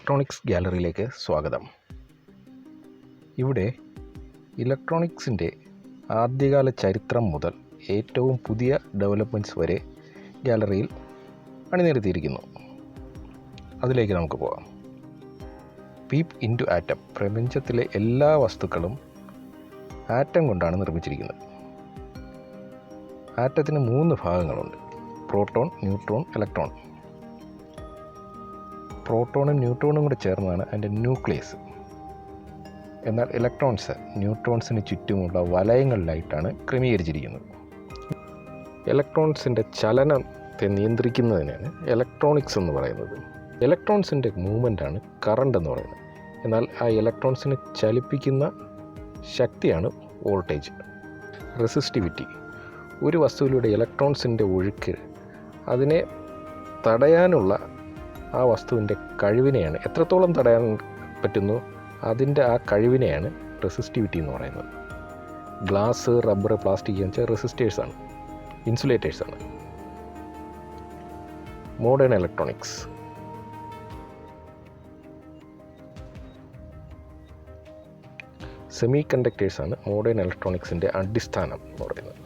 Electronics ഗാലറിയിലേക്ക് സ്വാഗതം. ഇവിടെ ഇലക്ട്രോണിക്സിൻ്റെ ആദ്യകാല ചരിത്രം മുതൽ ഏറ്റവും പുതിയ ഡെവലപ്മെൻറ്റ്സ് വരെ ഗാലറിയിൽ അണിനിരത്തിയിരിക്കുന്നു. അതിലേക്ക് നമുക്ക് പോകാം. Peep into atom. പ്രപഞ്ചത്തിലെ എല്ലാ വസ്തുക്കളും ആറ്റം കൊണ്ടാണ് നിർമ്മിച്ചിരിക്കുന്നത്. ആറ്റത്തിന് 3 ഭാഗങ്ങളുണ്ട്: പ്രോട്ടോൺ, ന്യൂട്രോൺ, ഇലക്ട്രോൺ. പ്രോട്ടോണും ന്യൂട്രോണും കൂടെ ചേർന്നതാണ് അതിൻ്റെ ന്യൂക്ലിയസ്. എന്നാൽ ഇലക്ട്രോൺസ് ന്യൂട്രോൺസിന് ചുറ്റുമുള്ള വലയങ്ങളിലായിട്ടാണ് ക്രമീകരിച്ചിരിക്കുന്നത്. ഇലക്ട്രോൺസിൻ്റെ ചലനത്തെ നിയന്ത്രിക്കുന്നതിനാണ് ഇലക്ട്രോണിക്സ് എന്ന് പറയുന്നത്. ഇലക്ട്രോൺസിൻ്റെ മൂവ്മെൻ്റാണ് കറണ്ട് എന്ന് പറയുന്നത്. എന്നാൽ ആ ഇലക്ട്രോൺസിനെ ചലിപ്പിക്കുന്ന ശക്തിയാണ് വോൾട്ടേജ്. റെസിസ്റ്റിവിറ്റി. ഒരു വസ്തുവിലൂടെ ഇലക്ട്രോൺസിൻ്റെ ഒഴുക്ക് അതിനെ തടയാനുള്ള ആ വസ്തുവിൻ്റെ കഴിവിനെയാണ്, എത്രത്തോളം തടയാൻ പറ്റുന്നു അതിൻ്റെ ആ കഴിവിനെയാണ് റെസിസ്റ്റിവിറ്റി എന്ന് പറയുന്നത്. ഗ്ലാസ്, റബ്ബർ, പ്ലാസ്റ്റിക് എന്ന് വെച്ചാൽ റെസിസ്റ്റേഴ്സാണ്, ഇൻസുലേറ്റേഴ്സാണ്. Modern electronics. സെമി കണ്ടക്ടേഴ്സാണ് മോഡേൺ ഇലക്ട്രോണിക്സിൻ്റെ അടിസ്ഥാനം എന്ന് പറയുന്നത്.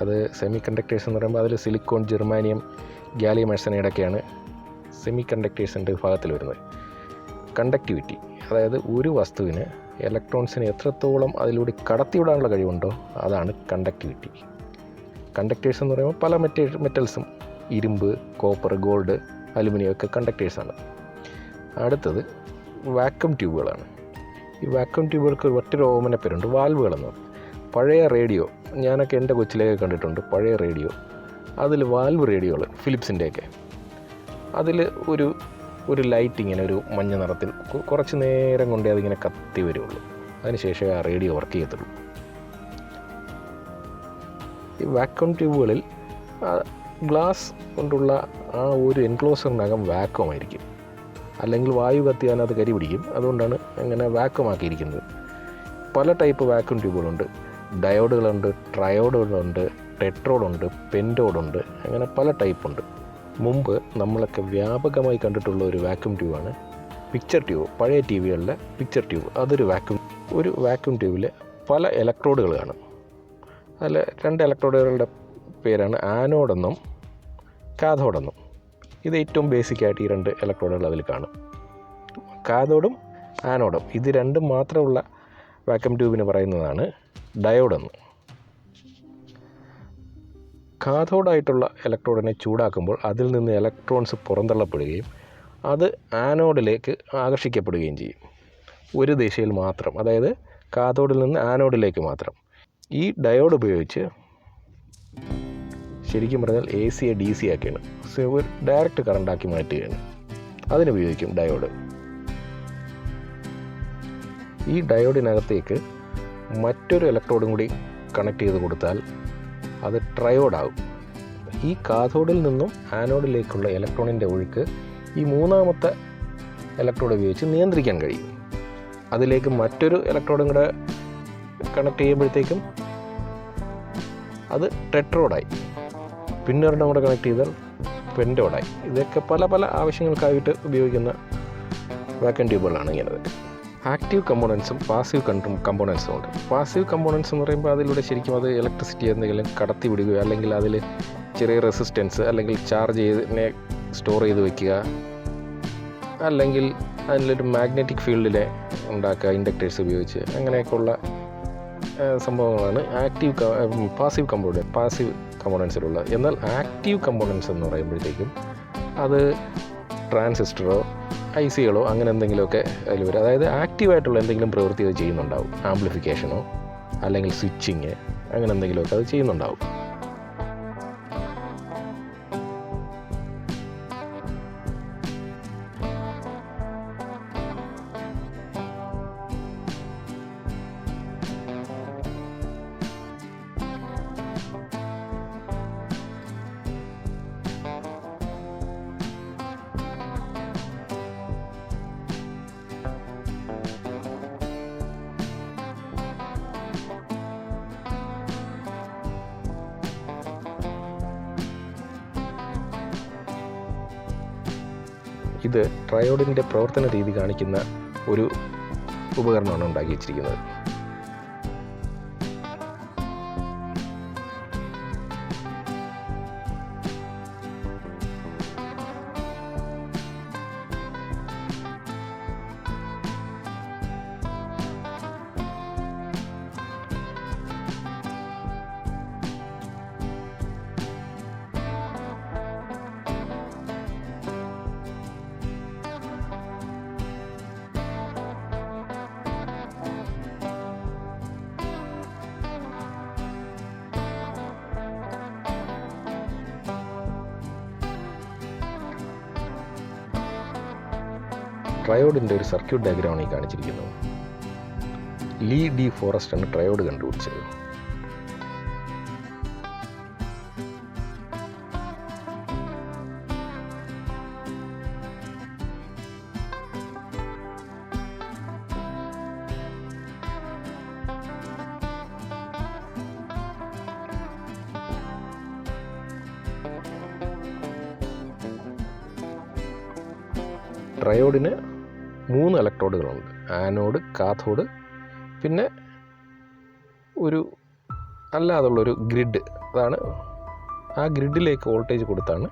അത് സെമി കണ്ടക്ടേഴ്സ് എന്ന് പറയുമ്പോൾ അതിൽ സിലിക്കോൺ, ജെർമാനിയം, ഗാലിയം ആർസനൈഡൊക്കെയാണ് സെമി കണ്ടക്ടേഴ്സിൻ്റെ വിഭാഗത്തിൽ വരുന്നത്. കണ്ടക്ടിവിറ്റി, അതായത് ഒരു വസ്തുവിന് ഇലക്ട്രോൺസിനെ എത്രത്തോളം അതിലൂടെ കടത്തിവിടാനുള്ള കഴിവുണ്ടോ അതാണ് കണ്ടക്ടിവിറ്റി. കണ്ടക്ടേഴ്സ് എന്ന് പറയുമ്പോൾ പല മെറ്റൽസും, ഇരുമ്പ്, കോപ്പർ, ഗോൾഡ്, അലുമിനിയം ഒക്കെ കണ്ടക്ടേഴ്സാണ്. അടുത്തത് വാക്വം ട്യൂബുകളാണ്. ഈ വാക്വം ട്യൂബുകൾക്ക് ഒറ്റൊരു ഓമന പേരുണ്ട്, വാൽവുകളെന്ന് പറയും. പഴയ റേഡിയോ, ഞാനൊക്കെ എൻ്റെ കൊച്ചിലേക്ക് കണ്ടിട്ടുണ്ട്. പഴയ റേഡിയോ, അതിൽ വാൽവ് റേഡിയോകൾ, ഫിലിപ്സിൻ്റെയൊക്കെ, അതിൽ ഒരു ലൈറ്റ് ഇങ്ങനെ ഒരു മഞ്ഞ നിറത്തിൽ കുറച്ച് നേരം കൊണ്ടേ അതിങ്ങനെ കത്തി വരുള്ളൂ. അതിനുശേഷമേ ആ റേഡിയോ വർക്ക് ചെയ്യത്തുള്ളൂ. ഈ വാക്വം ട്യൂബുകളിൽ ഗ്ലാസ് കൊണ്ടുള്ള ആ ഒരു എൻക്ലോസറിനകം വാക്വം ആയിരിക്കും, അല്ലെങ്കിൽ വായു കത്തിയാൽ അത് കരി പിടിക്കും. അതുകൊണ്ടാണ് അങ്ങനെ വാക്വം ആക്കിയിരിക്കുന്നത്. പല ടൈപ്പ് വാക്വം ട്യൂബുകളുണ്ട്. ഡയോഡുകളുണ്ട്, ട്രയോഡുകളുണ്ട്, ടെട്രോഡുണ്ട്, പെൻറ്റോഡുണ്ട്, അങ്ങനെ പല ടൈപ്പുണ്ട്. മുമ്പ് നമ്മളൊക്കെ വ്യാപകമായി കണ്ടിട്ടുള്ള ഒരു വാക്വം ട്യൂബാണ് പിക്ചർ ട്യൂബ്. പഴയ ടി വികളിലെ പിക്ചർ ട്യൂബ്, അതൊരു വാക്വം ട്യൂബിൽ പല ഇലക്ട്രോഡുകൾ കാണും. അതിൽ 2 ഇലക്ട്രോഡുകളുടെ പേരാണ് ആനോഡെന്നും കാഥോഡെന്നും. ഇത് ഏറ്റവും ബേസിക്കായിട്ട് ഈ 2 ഇലക്ട്രോഡുകൾ അതിൽ കാണും. കാഥോഡും ആനോഡും, ഇത് രണ്ടും മാത്രമുള്ള വാക്വം ട്യൂബിന് പറയുന്നതാണ് ഡയോഡെന്ന്. കാഥോഡായിട്ടുള്ള ഇലക്ട്രോഡിനെ ചൂടാക്കുമ്പോൾ അതിൽ നിന്ന് ഇലക്ട്രോൺസ് പുറന്തള്ളപ്പെടുകയും അത് ആനോഡിലേക്ക് ആകർഷിക്കപ്പെടുകയും ചെയ്യും. ഒരു ദിശയിൽ മാത്രം, അതായത് കാഥോഡിൽ നിന്ന് ആനോഡിലേക്ക് മാത്രം. ഈ ഡയോഡ് ഉപയോഗിച്ച് ശരിക്കും പറഞ്ഞാൽ AC DC ആക്കിയാണ്, ഒരു ഡയറക്റ്റ് കറണ്ടാക്കി മാറ്റുകയാണ്. അതിനുപയോഗിക്കും ഡയോഡ്. ഈ ഡയോഡിനകത്തേക്ക് മറ്റൊരു ഇലക്ട്രോഡും കൂടി കണക്ട് ചെയ്ത് കൊടുത്താൽ അത് ട്രയോഡാകും. ഈ കാഥോഡിൽ നിന്നും ആനോഡിലേക്കുള്ള ഇലക്ട്രോണിൻ്റെ ഒഴുക്ക് ഈ 3ാമത്തെ ഇലക്ട്രോഡ് ഉപയോഗിച്ച് നിയന്ത്രിക്കാൻ കഴിയും. അതിലേക്ക് മറ്റൊരു ഇലക്ട്രോഡും കൂടെ കണക്ട് ചെയ്യുമ്പോഴത്തേക്കും അത് ടെട്രോഡായി. പിന്നെ ഒരെണ്ണം കൂടെ കണക്ട് ചെയ്താൽ പെൻറ്റോഡായി. ഇതൊക്കെ പല ആവശ്യങ്ങൾക്കായിട്ട് ഉപയോഗിക്കുന്ന വാക്വം ട്യൂബുകളാണ് ഇങ്ങനെ. ആക്റ്റീവ് കമ്പോണൻസും പാസീവ് കമ്പോണൻസും ഉണ്ട്. പാസീവ് കമ്പോണൻസ് എന്ന് പറയുമ്പോൾ അതിലൂടെ ശരിക്കും അത് ഇലക്ട്രിസിറ്റി എന്തെങ്കിലും കടത്തി വിടുകയോ, അല്ലെങ്കിൽ അതിൽ ചെറിയ റെസിസ്റ്റൻസ് അല്ലെങ്കിൽ ചാർജ് ചെയ്തിനെ സ്റ്റോർ ചെയ്ത് വയ്ക്കുക, അല്ലെങ്കിൽ അതിലൊരു മാഗ്നറ്റിക് ഫീൽഡിനെ ഉണ്ടാക്കുക ഇൻഡക്ടേഴ്സ് ഉപയോഗിച്ച്. അങ്ങനെയൊക്കെയുള്ള സംഭവങ്ങളാണ് പാസീവ് കമ്പോണൻസിലുള്ളത്. എന്നാൽ ആക്റ്റീവ് കമ്പോണൻസ് എന്ന് പറയുമ്പോഴത്തേക്കും അത് ട്രാൻസിസ്റ്ററോ ICകളോ അങ്ങനെ എന്തെങ്കിലുമൊക്കെ അതിൽ വരും. അതായത് ആക്റ്റീവായിട്ടുള്ള എന്തെങ്കിലും പ്രവൃത്തി അത് ചെയ്യുന്നുണ്ടാവും. ആംപ്ലിഫിക്കേഷനോ അല്ലെങ്കിൽ സ്വിച്ചിങ് അങ്ങനെ എന്തെങ്കിലുമൊക്കെ അത് ചെയ്യുന്നുണ്ടാവും. ഇത് ട്രയോഡിൻ്റെ പ്രവർത്തന രീതി കാണിക്കുന്ന ഒരു ഉപകരണമാണ് ഉണ്ടാക്കി വച്ചിരിക്കുന്നത്. ട്രയോഡിൻ്റെ ഒരു സർക്യൂട്ട് ഡയഗ്രാമാണ് ഈ കാണിച്ചിരിക്കുന്നത്. ലീ ഡി ഫോറസ്റ്റ് ആണ് ട്രയോഡ് കണ്ടുപിടിച്ചത്. ട്രയോഡിന് 3 ഇലക്ട്രോഡുകളുണ്ട്. ആനോഡ്, കാഥോഡ്, പിന്നെ ഒരു അല്ലാതുള്ളൊരു ഗ്രിഡ്. അതാണ് ആ ഗ്രിഡിലേക്ക് വോൾട്ടേജ് കൊടുത്താണ്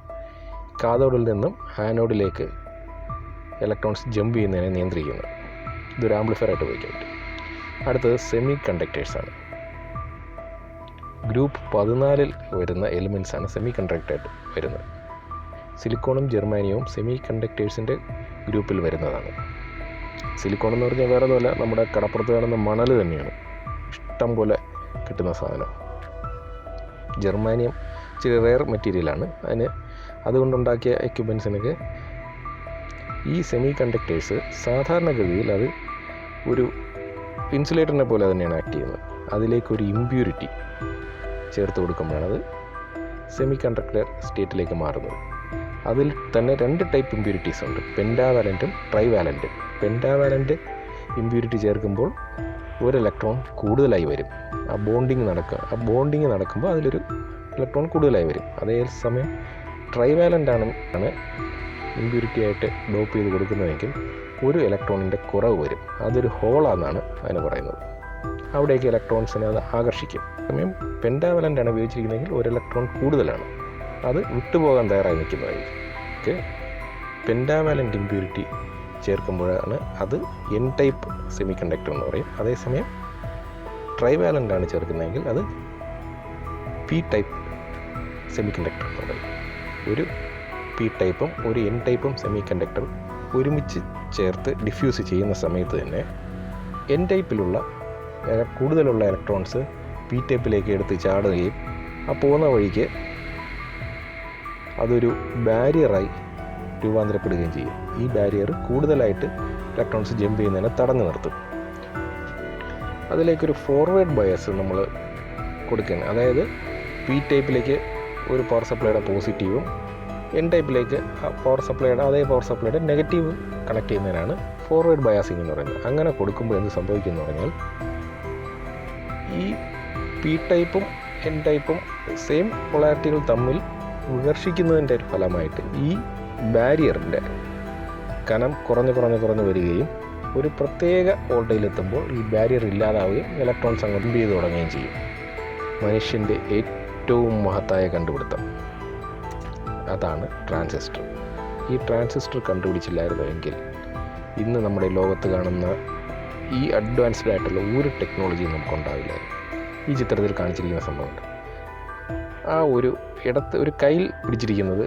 കാഥോഡിൽ നിന്നും ആനോഡിലേക്ക് ഇലക്ട്രോൺസ് ജമ്പ് ചെയ്യുന്നതിനെ നിയന്ത്രിക്കുന്നത്. ഇതൊരു ആംപ്ലിഫയർ ആയിട്ട് ഉപയോഗിക്കാൻ പറ്റും. അടുത്തത് സെമി കണ്ടക്ടേഴ്സാണ്. ഗ്രൂപ്പ് 14 വരുന്ന എലിമെൻസാണ് സെമി കണ്ടക്ടറായിട്ട് വരുന്നത്. സിലിക്കോണും ജെർമാനിയവും സെമി കണ്ടക്ടേഴ്സിൻ്റെ ഗ്രൂപ്പിൽ വരുന്നതാണ്. സിലിക്കോൺ എന്ന് പറഞ്ഞാൽ വേറെ ഒന്നുമല്ല, നമ്മുടെ കടപ്പുറത്ത് കാണുന്ന മണൽ തന്നെയാണ്, ഇഷ്ടം പോലെ കിട്ടുന്ന സാധനം. ജെർമാനിയം ഇച്ചിരി റെയർ മെറ്റീരിയലാണ്. അതുകൊണ്ടുണ്ടാക്കിയ എക്യുപ്മെൻസിനൊക്കെ ഈ സെമി കണ്ടക്ടേഴ്സ് സാധാരണഗതിയിൽ അത് ഒരു ഇൻസുലേറ്ററിനെ പോലെ തന്നെയാണ് ആക്ട് ചെയ്യുന്നത്. അതിലേക്കൊരു ഇമ്പ്യൂരിറ്റി ചേർത്ത് കൊടുക്കുമ്പോഴാണ് അത് സെമി കണ്ടക്ടർ സ്റ്റേറ്റിലേക്ക് മാറുന്നത്. അതിൽ തന്നെ 2 ടൈപ്പ് ഇമ്പ്യൂരിറ്റീസ് ഉണ്ട്, പെൻറ്റാവാലൻറ്റും ട്രൈവാലൻറ്റും. പെൻറ്റാവാലൻറ്റ് ഇമ്പ്യൂരിറ്റി ചേർക്കുമ്പോൾ ഒരു ഇലക്ട്രോൺ കൂടുതലായി വരും. ആ ബോണ്ടിങ് നടക്കുമ്പോൾ അതിലൊരു ഇലക്ട്രോൺ കൂടുതലായി വരും. അതേസമയം ട്രൈവാലൻ്റ് ആണ് ഇമ്പ്യൂരിറ്റി ആയിട്ട് ഡോപ്പ് ചെയ്ത് കൊടുക്കുന്നതെങ്കിൽ ഒരു ഇലക്ട്രോണിൻ്റെ കുറവ് വരും. അതൊരു ഹോളാണെന്നാണ് അതിന് പറയുന്നത്. അവിടേക്ക് ഇലക്ട്രോൺസിനെ അത് ആകർഷിക്കും. സമയം പെൻറ്റാവാലൻ്റ് ആണ് ഉപയോഗിച്ചിരിക്കുന്നതെങ്കിൽ ഒരു ഇലക്ട്രോൺ കൂടുതലാണ്, അത് വിട്ടുപോകാൻ തയ്യാറായി നിൽക്കുന്നതായിരിക്കും. പെൻറ്റാവാലൻ്റ് ഇമ്പ്യൂരിറ്റി ചേർക്കുമ്പോഴാണ് അത് എൻ ടൈപ്പ് സെമി കണ്ടക്ടർ എന്ന് പറയും. അതേസമയം ട്രൈവാലൻ്റ് ആണ് ചേർക്കുന്നതെങ്കിൽ അത് പി ടൈപ്പ് സെമി കണ്ടക്ടർ എന്ന് പറയും. ഒരു പി ടൈപ്പും ഒരു എൻ ടൈപ്പും സെമി കണ്ടക്ടർ ഒരുമിച്ച് ചേർത്ത് ഡിഫ്യൂസ് ചെയ്യുന്ന സമയത്ത് തന്നെ എൻ ടൈപ്പിലുള്ള കൂടുതലുള്ള ഇലക്ട്രോൺസ് പി ടൈപ്പിലേക്ക് എടുത്ത് ചാടുകയും ആ പോകുന്ന വഴിക്ക് അതൊരു ബാരിയറായി രൂപാന്തരപ്പെടുകയും ചെയ്യും. ഈ ബാരിയർ കൂടുതലായിട്ട് ഇലക്ട്രോൺസ് ജമ്പ് ചെയ്യുന്നതിനെ തടഞ്ഞു നിർത്തും. അതിലേക്കൊരു ഫോർവേഡ് ബയസ് നമ്മൾ കൊടുക്കുകയാണ്. അതായത് പി ടൈപ്പിലേക്ക് ഒരു പവർ സപ്ലൈയുടെ പോസിറ്റീവും എൻ ടൈപ്പിലേക്ക് അതേ പവർ സപ്ലൈയുടെ നെഗറ്റീവ് കണക്ട് ചെയ്യുന്നതിനാണ് ഫോർവേഡ് ബയാസിംഗ് എന്ന് പറയുന്നത്. അങ്ങനെ കൊടുക്കുമ്പോൾ എന്ത് സംഭവിക്കുമെന്ന് പറഞ്ഞാൽ ഈ പി ടൈപ്പും എൻ ടൈപ്പും സെയിം പൊളാരിറ്റികൾ തമ്മിൽ വികർഷിക്കുന്നതിൻ്റെ ഒരു ഫലമായിട്ട് ഈ ബാരിയറിൻ്റെ കനം കുറഞ്ഞ് വരികയും ഒരു പ്രത്യേക വോൾട്ടേജിലെത്തുമ്പോൾ ഈ ബാരിയർ ഇല്ലാതാവുകയും ഇലക്ട്രോൺസ് അങ്ങ് ജമ്പ് ചെയ്ത് തുടങ്ങുകയും ചെയ്യും. മനുഷ്യൻ്റെ ഏറ്റവും മഹത്തായ കണ്ടുപിടുത്തം അതാണ് ട്രാൻസിസ്റ്റർ. ഈ ട്രാൻസിസ്റ്റർ കണ്ടുപിടിച്ചില്ലായിരുന്നുവെങ്കിൽ ഇന്ന് നമ്മുടെ ലോകത്ത് കാണുന്ന ഈ അഡ്വാൻസ്ഡ് ആയിട്ടുള്ള ഒരു ടെക്നോളജിയും നമുക്കുണ്ടാവില്ലായിരുന്നു. ഈ ചിത്രത്തിൽ കാണിച്ചിരിക്കുന്ന സംഭവമുണ്ട്. ആ ഒരു കയ്യിൽ പിടിച്ചിരിക്കുന്നത്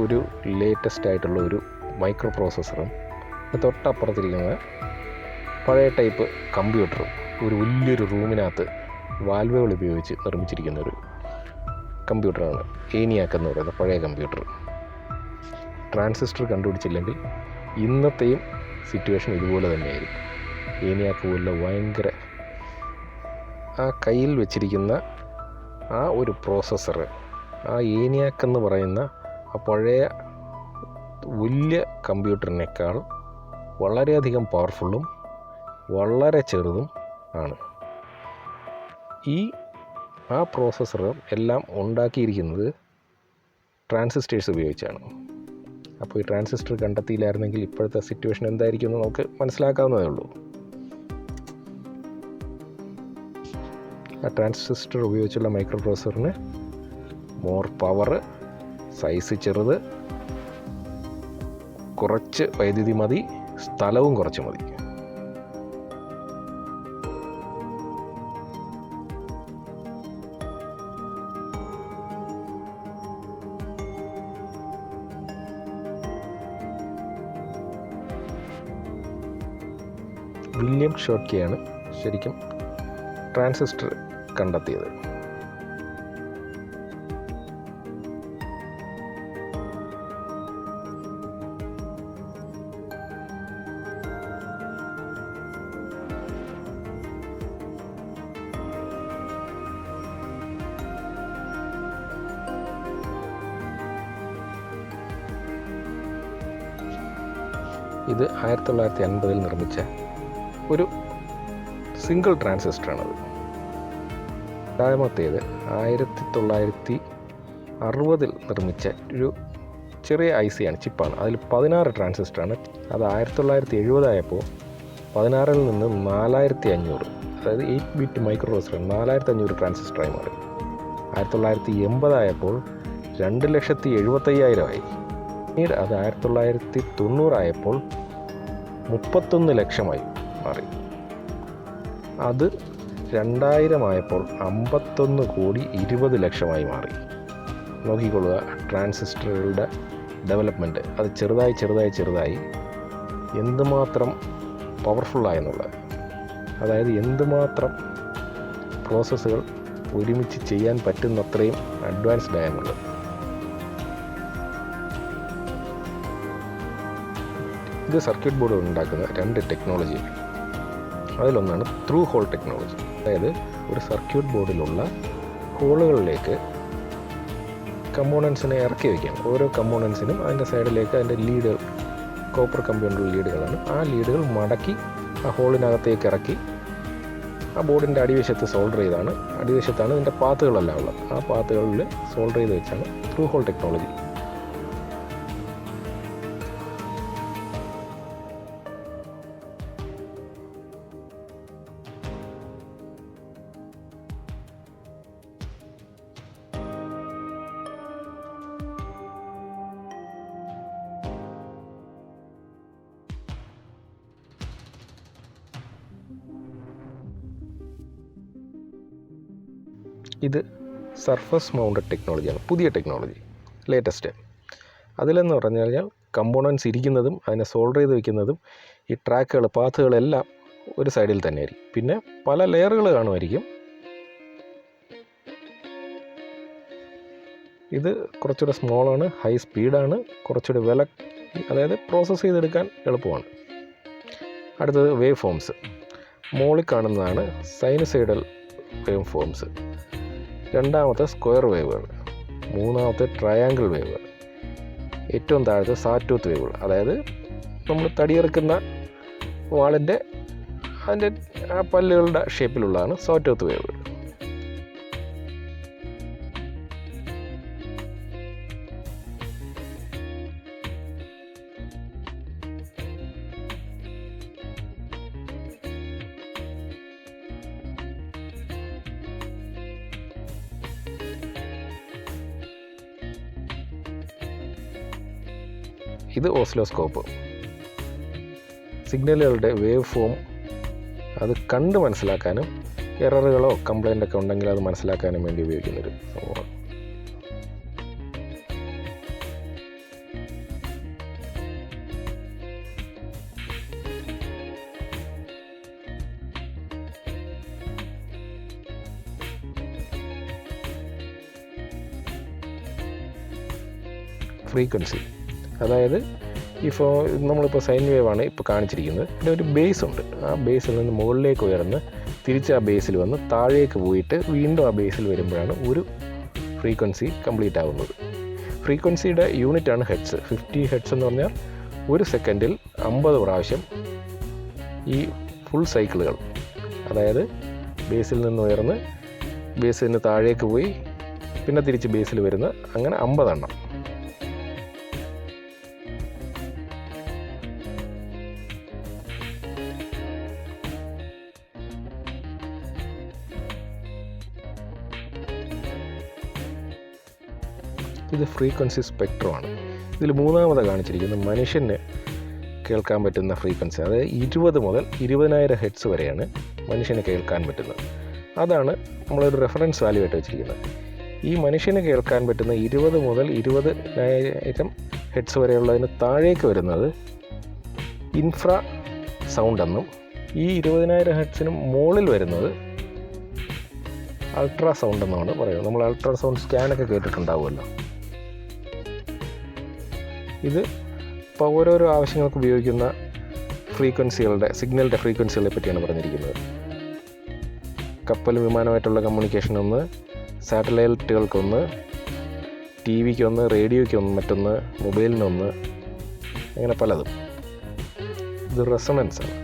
ഒരു ലേറ്റസ്റ്റ് ആയിട്ടുള്ള ഒരു മൈക്രോ പ്രോസസ്സറും തൊട്ടപ്പുറത്തിരിക്കുന്നത് പഴയ ടൈപ്പ് കമ്പ്യൂട്ടറും ഒരു വലിയൊരു റൂമിനകത്ത് വാൽവുകൾ ഉപയോഗിച്ച് നിർമ്മിച്ചിരിക്കുന്ന ഒരു കമ്പ്യൂട്ടറാണ് ENIAC എന്ന് പറയുന്ന പഴയ കമ്പ്യൂട്ടർ. ട്രാൻസിസ്റ്റർ കണ്ടുപിടിച്ചില്ലെങ്കിൽ ഇന്നത്തെയും സിറ്റുവേഷൻ ഇതുപോലെ തന്നെയായിരിക്കും. ENIAC പോലുള്ള ഭയങ്കര ആ കയ്യിൽ വെച്ചിരിക്കുന്ന ആ ഒരു പ്രോസസ്സർ, ആ ENIAC എന്ന് പറയുന്ന ആ പഴയ വലിയ കമ്പ്യൂട്ടറിനേക്കാൾ വളരെയധികം പവർഫുള്ളും വളരെ ചെറുതും ആണ്. ആ പ്രോസസ്സർ എല്ലാം ഉണ്ടാക്കിയിരിക്കുന്നത് ട്രാൻസിസ്റ്റേഴ്സ് ഉപയോഗിച്ചാണ്. അപ്പോൾ ഈ ട്രാൻസിസ്റ്റർ കണ്ടെത്തിയില്ലായിരുന്നെങ്കിൽ ഇപ്പോഴത്തെ സിറ്റുവേഷൻ എന്തായിരിക്കും എന്ന് നമുക്ക് മനസ്സിലാക്കാവുന്നതേ ഉള്ളൂ. ആ ട്രാൻസിസ്റ്റർ ഉപയോഗിച്ചുള്ള മൈക്രോ പ്രോസസ്സറിന് മോർ പവർ, സൈസ് ചെറുത്, കുറച്ച് വൈദ്യുതി മതി, സ്ഥലവും കുറച്ച് മതി. വില്യം ഷോട്ട്കെയാണ് ശരിക്കും ട്രാൻസിസ്റ്റർ കണ്ടെത്തിയത്. ഇത് 1950 നിർമ്മിച്ച ഒരു സിംഗിൾ ട്രാൻസിസ്റ്ററാണത്. രണ്ടാമത്തേത് 1960 നിർമ്മിച്ച ഒരു ചെറിയ IC ആണ്, ചിപ്പാണ്. അതിൽ 16 ട്രാൻസിസ്റ്ററാണ്. അത് 1970 ആയപ്പോൾ 16 നിന്ന് 4500, അതായത് 8 ബിറ്റ് മൈക്രോ പ്രോസസ്സർ 4500 ട്രാൻസിസ്റ്ററായി മാറി. 1980 ആയപ്പോൾ 2,75,000 ആയി. പിന്നീട് അത് 1990 ആയപ്പോൾ 31 ലക്ഷമായി മാറി. അത് 2000 ആയപ്പോൾ 51,20 ലക്ഷമായി മാറി. നോക്കിക്കൊള്ളുക ട്രാൻസിസ്റ്ററുകളുടെ ഡെവലപ്മെൻറ്റ്. അത് ചെറുതായി എന്തുമാത്രം പവർഫുള്ളായെന്നുള്ളത്. അതായത് എന്തുമാത്രം പ്രോസസ്സുകൾ ഒരുമിച്ച് ചെയ്യാൻ പറ്റുന്നത്രയും അഡ്വാൻസ്ഡ് ആയെന്നുള്ളത്. ഇത് സർക്യൂട്ട് ബോർഡ് ഉണ്ടാക്കുന്ന 2 ടെക്നോളജി. അതിലൊന്നാണ് ത്രൂ ഹോൾ ടെക്നോളജി. അതായത് ഒരു സർക്യൂട്ട് ബോർഡിലുള്ള ഹോളുകളിലേക്ക് കമ്പോണൻസിനെ ഇറക്കി വയ്ക്കാം. ഓരോ കമ്പോണൻസിനും അതിൻ്റെ സൈഡിലേക്ക് അതിൻ്റെ ലീഡുകൾ, കോപ്പർ കമ്പിയുള്ള ലീഡുകളാണ്. ആ ലീഡുകൾ മടക്കി ആ ഹോളിനകത്തേക്ക് ഇറക്കി ആ ബോർഡിൻ്റെ അടിവശത്ത് സോൾഡർ ചെയ്താണ്. അടിവശത്താണ് ഇതിൻ്റെ പാത്തുകളെല്ലാം ഉള്ളത്. ആ പാത്തുകളിൽ സോൾഡർ ചെയ്ത് വെച്ചാണ് ത്രൂ ഹോൾ ടെക്നോളജി. ഇത് സർഫസ് മൗണ്ടഡ് ടെക്നോളജിയാണ്, പുതിയ ടെക്നോളജി, ലേറ്റസ്റ്റ്. അതിലെന്ന് പറഞ്ഞു കഴിഞ്ഞാൽ കമ്പോണൻസ് ഇരിക്കുന്നതും അതിനെ സോൾഡർ ചെയ്ത് വയ്ക്കുന്നതും ഈ ട്രാക്കുകൾ, പാത്തുകളെല്ലാം ഒരു സൈഡിൽ തന്നെ ആയിരിക്കും. പിന്നെ പല ലെയറുകൾ കാണുമായിരിക്കും. ഇത് കുറച്ചുകൂടെ സ്മോളാണ്, ഹൈ സ്പീഡാണ്, കുറച്ചുകൂടെ വില, അതായത് പ്രോസസ്സ് ചെയ്തെടുക്കാൻ എളുപ്പമാണ്. അടുത്തത് വേവ് ഫോംസ്. മുകളിൽ കാണുന്നതാണ് സൈനുസൈഡൽ വേവ് ഫോംസ്. രണ്ടാമത്തെ സ്ക്വയർ വേവുകൾ, മൂന്നാമത്തെ ട്രയാങ്കിൾ വേവുകൾ, ഏറ്റവും താഴത്തെ സാറ്റൂത്ത് വേവുകൾ. അതായത് നമ്മൾ തടിയെറുക്കുന്ന വാളിൻ്റെ അതിൻ്റെ ആ പല്ലുകളുടെ ഷേപ്പിലുള്ളതാണ് സാറ്റൂത്ത് വേവുകൾ. ഇത് ഓസിലോസ്കോപ്പ്. സിഗ്നലുകളുടെ വേവ് ഫോം അത് കണ്ട് മനസ്സിലാക്കാനും എററുകളോ കംപ്ലൈൻ്റൊക്കെ ഉണ്ടെങ്കിൽ അത് മനസ്സിലാക്കാനും വേണ്ടി ഉപയോഗിക്കുന്നൊരു സംഭവമാണ്. ഫ്രീക്വൻസി, അതായത് ഇപ്പോൾ നമ്മളിപ്പോൾ സൈൻ വേവാണ് ഇപ്പോൾ കാണിച്ചിരിക്കുന്നത്. ഇതിൻ്റെ ഒരു ബേസ് ഉണ്ട്. ആ ബേസിൽ നിന്ന് മുകളിലേക്ക് ഉയർന്ന് തിരിച്ച് ആ ബേസിൽ വന്ന് താഴേക്ക് പോയിട്ട് വീണ്ടും ആ ബേസിൽ വരുമ്പോഴാണ് ഒരു ഫ്രീക്വൻസി കംപ്ലീറ്റ് ആകുന്നത്. ഫ്രീക്വൻസിയുടെ യൂണിറ്റാണ് ഹെഡ്സ്. 50 ഹെഡ്സ് എന്ന് പറഞ്ഞാൽ ഒരു സെക്കൻഡിൽ 50 പ്രാവശ്യം ഈ ഫുൾ സൈക്കിളുകൾ, അതായത് ബേസിൽ നിന്ന് ഉയർന്ന് ബേസിൽ നിന്ന് താഴേക്ക് പോയി പിന്നെ തിരിച്ച് ബേസിൽ വരുന്ന, അങ്ങനെ 50 എണ്ണം. ഇത് ഫ്രീക്വൻസി സ്പെക്ട്രമാണ്. ഇതിൽ മൂന്നാമത് കാണിച്ചിരിക്കുന്നത് മനുഷ്യന് കേൾക്കാൻ പറ്റുന്ന ഫ്രീക്വൻസി, അതായത് 20 മുതൽ 20,000 ഹെർട്സ് വരെയാണ് മനുഷ്യന് കേൾക്കാൻ പറ്റുന്നത്. അതാണ് നമ്മളൊരു റെഫറൻസ് വാല്യൂ ആയിട്ട് വെച്ചിരിക്കുന്നത്. ഈ മനുഷ്യന് കേൾക്കാൻ പറ്റുന്ന 20 മുതൽ 20,000 ഹെർട്സ് വരെയുള്ളതിന് താഴേക്ക് വരുന്നത് ഇൻഫ്രാ സൗണ്ട് എന്നും, ഈ 20,000 ഹെർട്സിന് മുകളിൽ വരുന്നത് അൾട്രാ സൗണ്ട് എന്നാണ് പറയുന്നത്. നമ്മൾ അൾട്രാ സൗണ്ട് സ്കാനൊക്കെ കേട്ടിട്ടുണ്ടാവുമല്ലോ. ഇത് ഇപ്പോൾ ഓരോരോ ആവശ്യങ്ങൾക്ക് ഉപയോഗിക്കുന്ന സിഗ്നലിൻ്റെ ഫ്രീക്വൻസികളെ പറ്റിയാണ് പറഞ്ഞിരിക്കുന്നത്. കപ്പലും വിമാനമായിട്ടുള്ള കമ്മ്യൂണിക്കേഷനൊന്ന്, സാറ്റലൈറ്റുകൾക്കൊന്ന്, TV-ക്കൊന്ന്, റേഡിയോയ്ക്കൊന്ന്, മറ്റൊന്ന് മൊബൈലിനൊന്ന്, അങ്ങനെ പലതും. ഇത് റെസൊണൻസാണ്.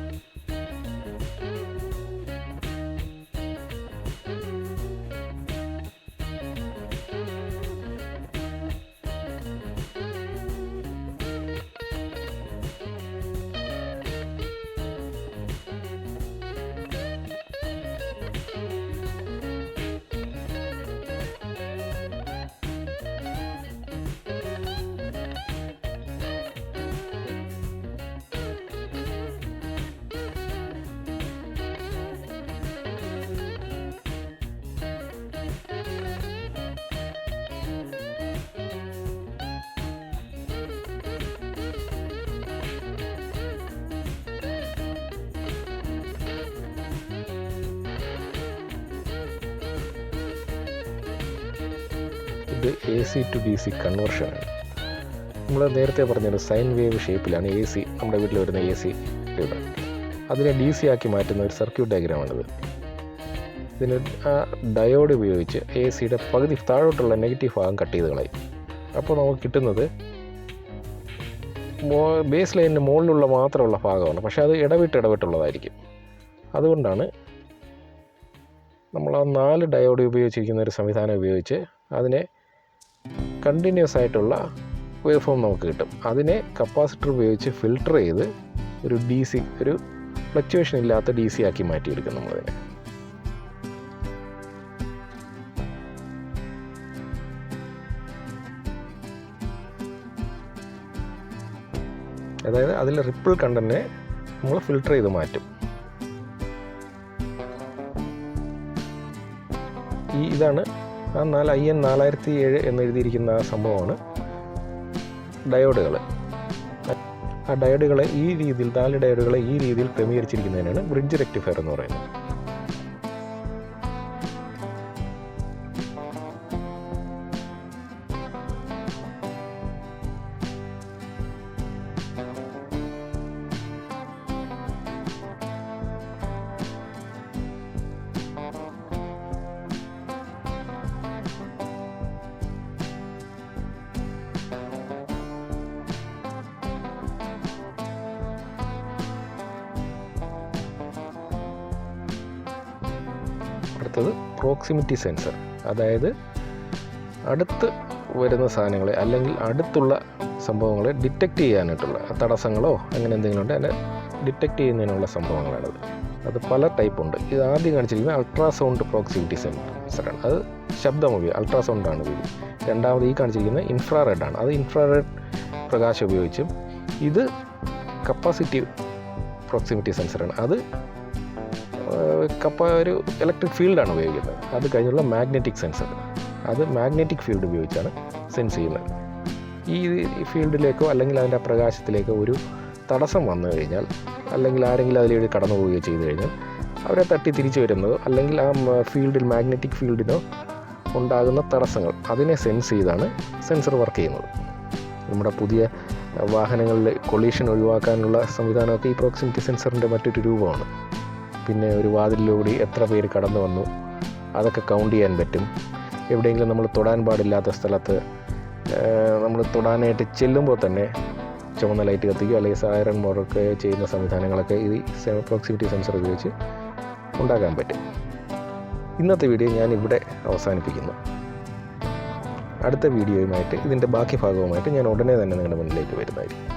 ഇത് AC to DC കൺവേർഷനാണ്. നമ്മൾ നേരത്തെ പറഞ്ഞൊരു സൈൻ വേവ് ഷേപ്പിലാണ് AC, നമ്മുടെ വീട്ടിൽ വരുന്ന AC ട്യൂബ്, അതിനെ DC ആക്കി മാറ്റുന്ന ഒരു സർക്യൂട്ട് ഡയഗ്രാമാണിത്. ഇതിന് ആ ഡയോഡ് ഉപയോഗിച്ച് AC-യുടെ പകുതി താഴോട്ടുള്ള നെഗറ്റീവ് ഭാഗം കട്ട് ചെയ്ത് കളയും. അപ്പോൾ നമുക്ക് കിട്ടുന്നത് ബേസ് ലൈനിന് മുകളിലുള്ള മാത്രമുള്ള ഭാഗമാണ്, പക്ഷേ അത് ഇടവിട്ടുള്ളതായിരിക്കും. അതുകൊണ്ടാണ് നമ്മൾ ആ 4 ഡയോഡ് ഉപയോഗിച്ചിരിക്കുന്ന ഒരു സംവിധാനം ഉപയോഗിച്ച് അതിനെ കണ്ടിന്യൂസ് ആയിട്ടുള്ള വേവ് ഫോം നമുക്ക് കിട്ടും. അതിനെ കപ്പാസിറ്റർ ഉപയോഗിച്ച് ഫിൽട്ടർ ചെയ്ത് ഒരു ഫ്ലക്ച്വേഷൻ ഇല്ലാത്ത DC ആക്കി മാറ്റിയെടുക്കും നമ്മളതിനെ. അതായത് അതിലെ റിപ്പിൾ കണ്ടന്റിനെ നമ്മൾ ഫിൽട്ടർ ചെയ്ത് മാറ്റും. ഇതാണ് ആ IN 4007 എന്നെഴുതിയിരിക്കുന്ന ആ സംഭവമാണ് ഡയോഡുകൾ. ആ ഡയോഡുകളെ ഈ രീതിയിൽ 4 ഡയോഡുകളെ ഈ രീതിയിൽ ക്രമീകരിച്ചിരിക്കുന്നതിനാണ് ബ്രിഡ്ജ് റെക്ടിഫയർ എന്ന് പറയുന്നത്. അടുത്തത് പ്രോക്സിമിറ്റി സെൻസർ, അതായത് അടുത്ത് വരുന്ന സാധനങ്ങളെ അല്ലെങ്കിൽ അടുത്തുള്ള സംഭവങ്ങളെ ഡിറ്റക്റ്റ് ചെയ്യാനായിട്ടുള്ള തടസ്സങ്ങളോ അങ്ങനെ എന്തെങ്കിലും ഉണ്ട് അതിനെ ഡിറ്റക്റ്റ് ചെയ്യുന്നതിനുള്ള സംഭവങ്ങളാണത്. അത് പല ടൈപ്പുണ്ട്. ഇത് ആദ്യം കാണിച്ചിരിക്കുന്നത് അൾട്രാസൗണ്ട് പ്രോക്സിമിറ്റി സെൻസറാണ്. അത് ശബ്ദം അൾട്രാസൗണ്ടാണ് ഉപയോഗിക്കുന്നത്. രണ്ടാമത് ഈ കാണിച്ചിരിക്കുന്നത് ഇൻഫ്രാറെഡാണ്. അത് ഇൻഫ്രാറെഡ് പ്രകാശം ഉപയോഗിച്ചും. ഇത് കപ്പാസിറ്റീവ് പ്രോക്സിമിറ്റി സെൻസറാണ്. അത് ഒരു ഇലക്ട്രിക് ഫീൽഡാണ് ഉപയോഗിക്കുന്നത്. അത് കഴിഞ്ഞുള്ള മാഗ്നറ്റിക് സെൻസർ, അത് മാഗ്നറ്റിക് ഫീൽഡ് ഉപയോഗിച്ചാണ് സെൻസ് ചെയ്യുന്നത്. ഈ ഫീൽഡിലേക്കോ അല്ലെങ്കിൽ അതിൻ്റെ പ്രകാശത്തിലേക്കോ ഒരു തടസ്സം വന്നു കഴിഞ്ഞാൽ, അല്ലെങ്കിൽ ആരെങ്കിലും അതിലൂടെ കടന്നു പോവുകയോ ചെയ്തു കഴിഞ്ഞാൽ അവരെ തട്ടി തിരിച്ചു വരുന്നതോ അല്ലെങ്കിൽ ആ ഫീൽഡിൽ മാഗ്നറ്റിക് ഫീൽഡിനോ ഉണ്ടാകുന്ന തടസ്സങ്ങൾ അതിനെ സെൻസ് ചെയ്താണ് സെൻസർ വർക്ക് ചെയ്യുന്നത്. നമ്മുടെ പുതിയ വാഹനങ്ങളിൽ കൊളീഷൻ ഒഴിവാക്കാനുള്ള സംവിധാനമൊക്കെ ഈ പ്രോക്സിമിറ്റി സെൻസറിൻ്റെ മറ്റൊരു രൂപമാണ്. പിന്നെ ഒരു വാതിലിലൂടെ എത്ര പേര് കടന്നു വന്നു അതൊക്കെ കൗണ്ട് ചെയ്യാൻ പറ്റും. എവിടെയെങ്കിലും നമ്മൾ തൊടാൻ പാടില്ലാത്ത സ്ഥലത്ത് നമ്മൾ തൊടാനായിട്ട് ചെല്ലുമ്പോൾ തന്നെ ചുവന്ന ലൈറ്റ് കത്തിക്കുക അല്ലെങ്കിൽ സൈറൻ മോഡൊക്കെ ചെയ്യുന്ന സംവിധാനങ്ങളൊക്കെ ഈ പ്രോക്സിമിറ്റി സെൻസർ ഉപയോഗിച്ച് ഉണ്ടാക്കാൻ പറ്റും. ഇന്നത്തെ വീഡിയോ ഞാൻ ഇവിടെ അവസാനിപ്പിക്കുന്നു. അടുത്ത വീഡിയോയുമായിട്ട് ഇതിൻ്റെ ബാക്കി ഭാഗവുമായിട്ട് ഞാൻ ഉടനെ തന്നെ നിങ്ങളുടെ മുന്നിലേക്ക് വരുന്നതായിരിക്കും.